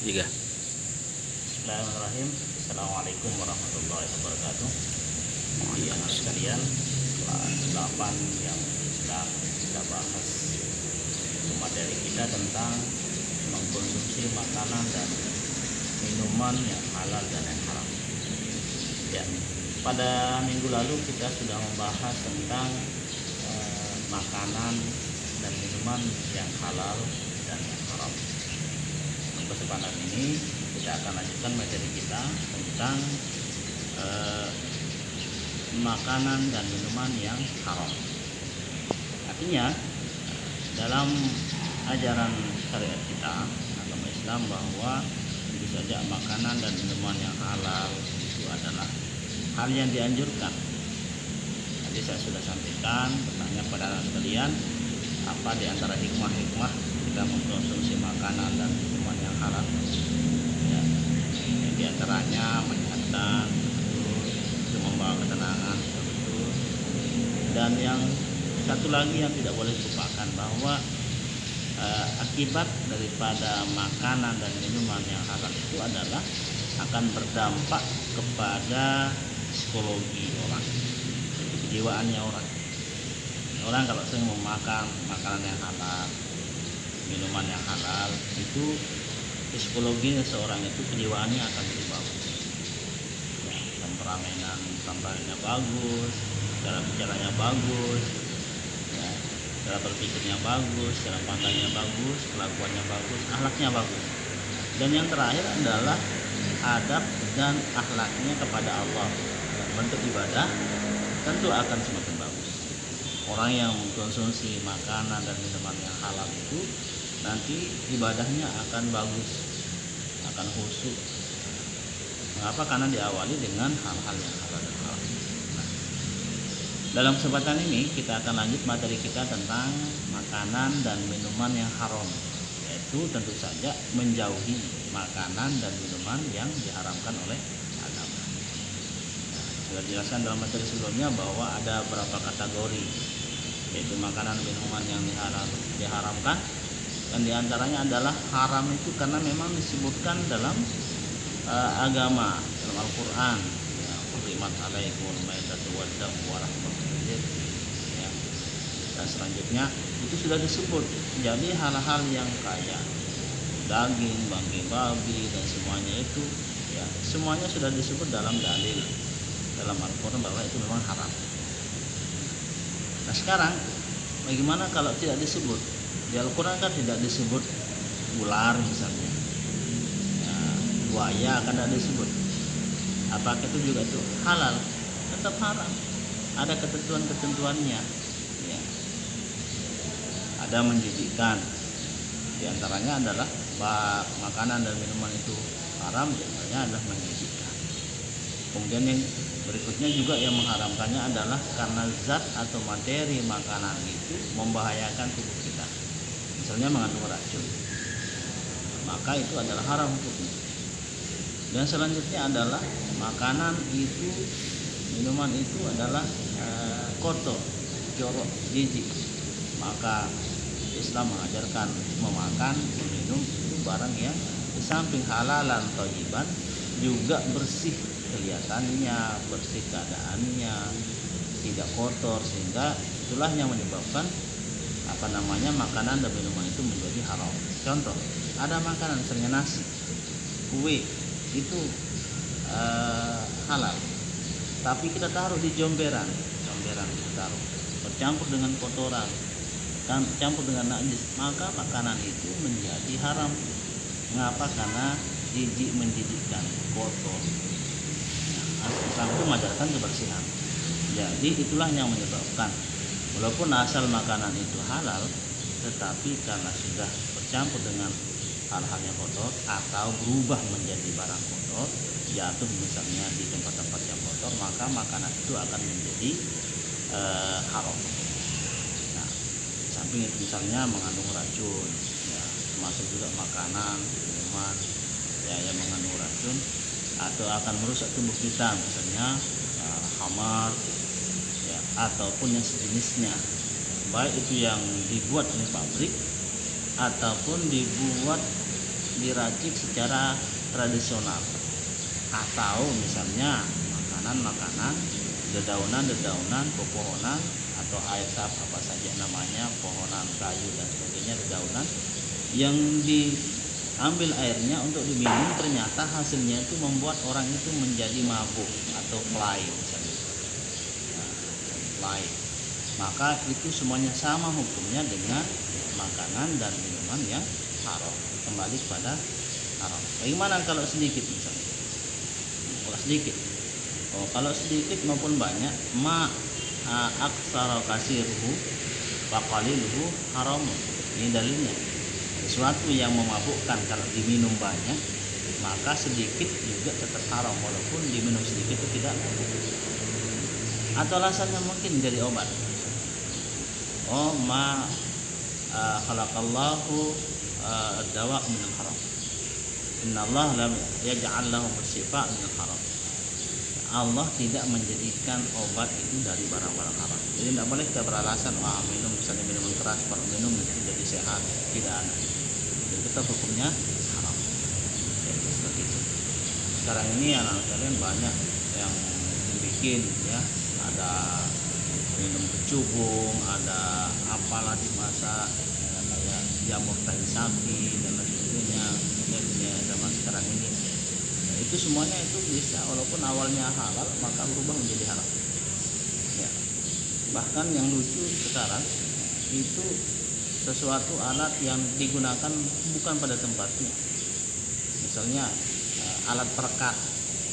Tiga. Bismillahirrahmanirrahim. Assalamualaikum warahmatullahi wabarakatuh. Anak sekalian, kelas 8 yang sedang kita bahas materi kita tentang mengkonsumsi makanan dan minuman yang halal dan yang haram. Ya, pada minggu lalu kita sudah membahas tentang makanan dan minuman yang halal dan yang haram. Untuk kesempatan ini kita akan lanjutkan materi kita tentang makanan dan minuman yang haram. Artinya dalam ajaran syariat kita agama Islam bahwa tentu saja makanan dan minuman yang halal itu adalah hal yang dianjurkan. Tadi saya sudah sampaikan, bertanya pada anak sekalian, apa di antara hikmah-hikmah kita mengkonsumsi makanan dan minuman yang halal? Ya, di antaranya menyehatkan, itu membawa ketenangan, betul. Dan yang satu lagi yang tidak boleh dilupakan bahwa akibat daripada makanan dan minuman yang halal itu adalah akan berdampak kepada psikologi orang, kejiwaannya orang. Orang kalau sering memakan makanan yang halal, minuman yang halal, itu psikologinya seorang itu kejiwaannya akan lebih bagus. Ya, temperamennya bagus, cara bicaranya bagus, ya, cara berpikirnya bagus, cara pandangnya bagus, kelakuannya bagus, akhlaknya bagus. Dan yang terakhir adalah adab dan akhlaknya kepada Allah dan bentuk ibadah tentu akan semakin bagus. Orang yang mengkonsumsi makanan dan minuman yang halal itu nanti ibadahnya akan bagus, akan khusyuk. Mengapa? Karena diawali dengan hal-hal yang halal dan haram. Nah, dalam kesempatan ini kita akan lanjut materi kita tentang makanan dan minuman yang haram, yaitu tentu saja menjauhi makanan dan minuman yang diharamkan oleh agama. Nah, sudah dijelaskan dalam materi sebelumnya bahwa ada beberapa kategori, yaitu makanan minuman yang diharamkan, dan diantaranya adalah haram itu karena memang disebutkan dalam agama, dalam Al-Quran, ya, hurrimat alaikumul maitatu waddamu wa lahmul khinzir, ya. Dan selanjutnya itu sudah disebut. Jadi hal-hal yang kayak daging, bangkai babi dan semuanya itu, ya, semuanya sudah disebut dalam dalil dalam Al-Quran bahwa itu memang haram. Nah sekarang bagaimana kalau tidak disebut? Di Al-Quran kan tidak disebut ular misalnya, ya, buaya kan tidak disebut. Apakah itu juga itu halal? Tetap haram. Ada ketentuan-ketentuannya, ya. Ada menjijikkan. Di antaranya adalah makanan dan minuman itu haram, di antaranya adalah menjijikkan. Kemudian yang berikutnya juga yang mengharamkannya adalah karena zat atau materi makanan itu membahayakan tubuh kita, misalnya mengandung racun, maka itu adalah haram hukumnya. Dan selanjutnya adalah makanan itu, minuman itu adalah kotor, jorok, jijik, maka Islam mengajarkan memakan, meminum itu barang yang di samping halalan thayyiban juga bersih kelihatannya, bersih keadaannya, tidak kotor, sehingga itulah yang menyebabkan makanan dan minuman itu menjadi haram. Contoh, ada makanan misalnya nasi, kue itu halal, tapi kita taruh di jomberan kita taruh, bercampur dengan kotoran, campur dengan najis, maka makanan itu menjadi haram. Mengapa? Karena jijik, menjijikkan, kotor. Islam itu mengajarkan kebersihan. Jadi itulah yang menyebabkan walaupun asal makanan itu halal, tetapi karena sudah bercampur dengan hal-hal yang kotor atau berubah menjadi barang kotor, jatuh misalnya di tempat-tempat yang kotor, maka makanan itu akan menjadi haram. Nah, samping itu misalnya mengandung racun, ya, termasuk juga makanan, minuman, ya, yang mengandung racun atau akan merusak tubuh kita, misalnya khamar, ya, ataupun yang sejenisnya, baik itu yang dibuat oleh pabrik ataupun dibuat diracik secara tradisional, atau misalnya makanan-makanan, dedaunan-dedaunan, pepohonan atau asap apa saja namanya, pohonan, kayu dan sebagainya, dedaunan yang diambil airnya untuk diminum, ternyata hasilnya itu membuat orang itu menjadi mabuk atau fly misalnya. Nah, fly. Maka itu semuanya sama hukumnya dengan makanan dan minuman yang haram, kembali pada haram. Bagaimana kalau sedikit misalnya? Kalau sedikit, kalau sedikit maupun banyak, aksara kasirhu wa qaliluhu haram. Ini dalilnya. Sesuatu yang memabukkan kalau diminum banyak, maka sedikit juga tetap haram walaupun diminum sedikit itu tidak. Atau alasannya mungkin jadi obat. Khalaqallahu dawa minal haram. Innallaha lam yaj'al lahum syifa' minal haram. Allah tidak menjadikan obat itu dari barang-barang haram. Jadi tidak boleh kita beralasan minum misalnya minuman keras, kalau minum itu jadi sehat. Tidak ada. Jadi tetap hukumnya haram. Jadi seperti itu. Sekarang ini anak kalian banyak yang bikin ya, ada minum kecubung, ada apalah dimasak kayak jamur tai sapi dan lain sebagainya. Ini zaman sekarang ini. Nah, itu semuanya itu bisa, walaupun awalnya halal maka berubah menjadi haram. Ya. Bahkan yang lucu sekarang itu sesuatu alat yang digunakan bukan pada tempatnya. Misalnya alat perekat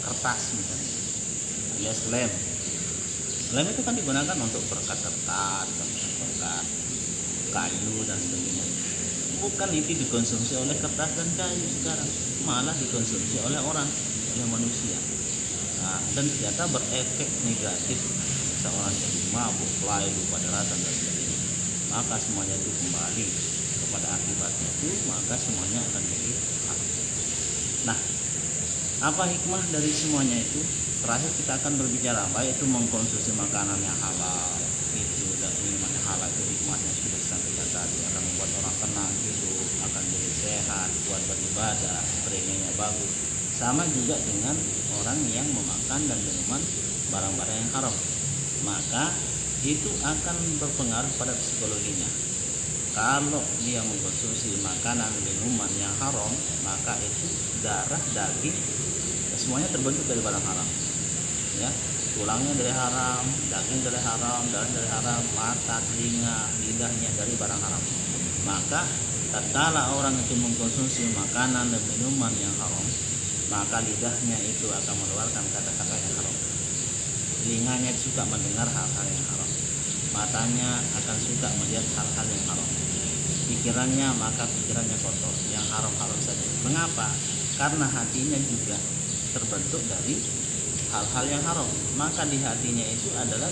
kertas misalnya, alias lem. Lem itu kan digunakan untuk perekat kertas, perekat kayu dan sebagainya. Bukan itu dikonsumsi oleh kertas dan kayu sekarang, malah dikonsumsi oleh orang, oleh manusia. Nah, dan ternyata berefek negatif, seorang jadi mabuk, fly, lupa daratan dan sebagainya. Maka semuanya itu kembali kepada akibatnya itu, maka semuanya akan jadi haram. Nah, apa hikmah dari semuanya itu? Terakhir kita akan berbicara baik itu mengkonsumsi makanan yang halal itu dan minuman yang halal itu hikmahnya sudah disampaikan tadi, akan membuat orang tenang hidup, akan jadi sehat, kuat beribadah, trainingsnya bagus. Sama juga dengan orang yang memakan dan minuman barang-barang yang haram, maka itu akan berpengaruh pada psikologinya. Kalau dia mengkonsumsi makanan minuman yang haram, maka itu darah, daging, semuanya terbentuk dari barang haram. Ya, tulangnya dari haram, daging dari haram, darah dari haram, mata, telinga, lidahnya dari barang haram. Maka tatkala orang itu mengkonsumsi makanan dan minuman yang haram, maka lidahnya itu akan mengeluarkan kata-kata yang haram. Telinganya suka mendengar hal-hal yang haram. Matanya akan suka melihat hal-hal yang haram. Pikirannya, maka pikirannya kotor, yang haram-haram saja. Mengapa? Karena hatinya juga terbentuk dari hal-hal yang haram. Maka di hatinya itu adalah,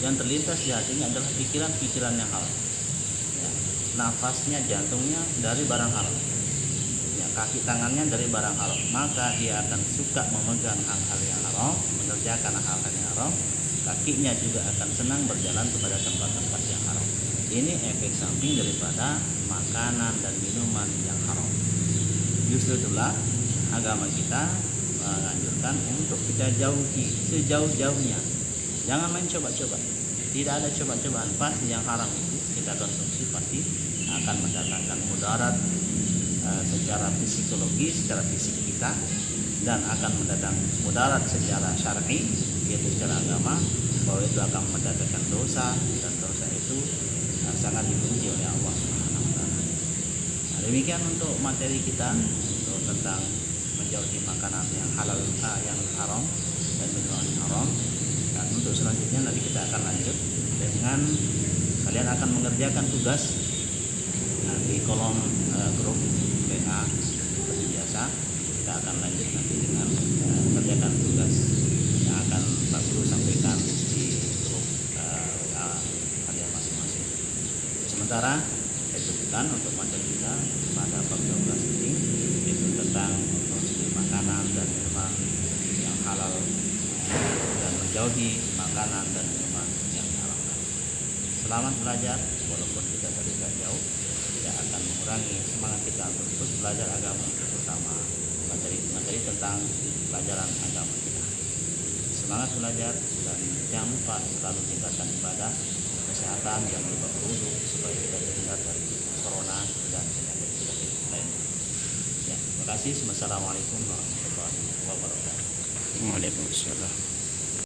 yang terlintas di hatinya adalah pikiran-pikiran yang haram. Ya, nafasnya, jantungnya dari barang haram. Ya, kaki tangannya dari barang haram. Maka dia akan suka memegang hal-hal yang haram, mengerjakan hal-hal yang haram. Kakinya juga akan senang berjalan kepada tempat-tempat yang haram. Ini efek samping daripada makanan dan minuman yang haram. Justru itulah agama kita menganjurkan untuk kita jauhi sejauh-jauhnya. Jangan main coba-coba. Tidak ada coba-cobaan, pasti yang haram itu kita konsumsi pasti akan mendatangkan mudarat secara psikologis, secara fisik kita, dan akan mendatangkan mudarat secara syar'i, yaitu secara agama, bahwa itu akan mendatangkan dosa, dan dosa itu sangat dibenci oleh Allah Subhanahu wa taala. Nah, demikian untuk materi kita untuk tentang menjauhi makanan yang halal, yang haram dan minuman haram. Dan untuk selanjutnya nanti kita akan lanjut dengan kalian akan mengerjakan tugas di kolom grup WA seperti biasa. Kita akan lanjut nanti dengan mengerjakan tugas yang akan Pak Guru sampaikan di grup WA kalian masing-masing. Sementara saya cukupkan untuk materi kita pada bab 12 ini, yaitu tentang makanan dan minuman yang halal dan menjauhi makanan dan minuman yang haram. Selamat belajar walaupun kita dari jauh. tidak akan mengurangi semangat kita untuk terus belajar agama, terutama materi-materi tentang pelajaran agama kita. Semangat belajar dan jangan lupa selalu tingkatkan ibadah, kesehatan, dan lupa berwudu supaya kita terhindar dari corona dan penyakit-penyakit lainnya. Ya, terima kasih. Wassalamualaikum warahmatullahi wabarakatuh. Waalaikumsalam.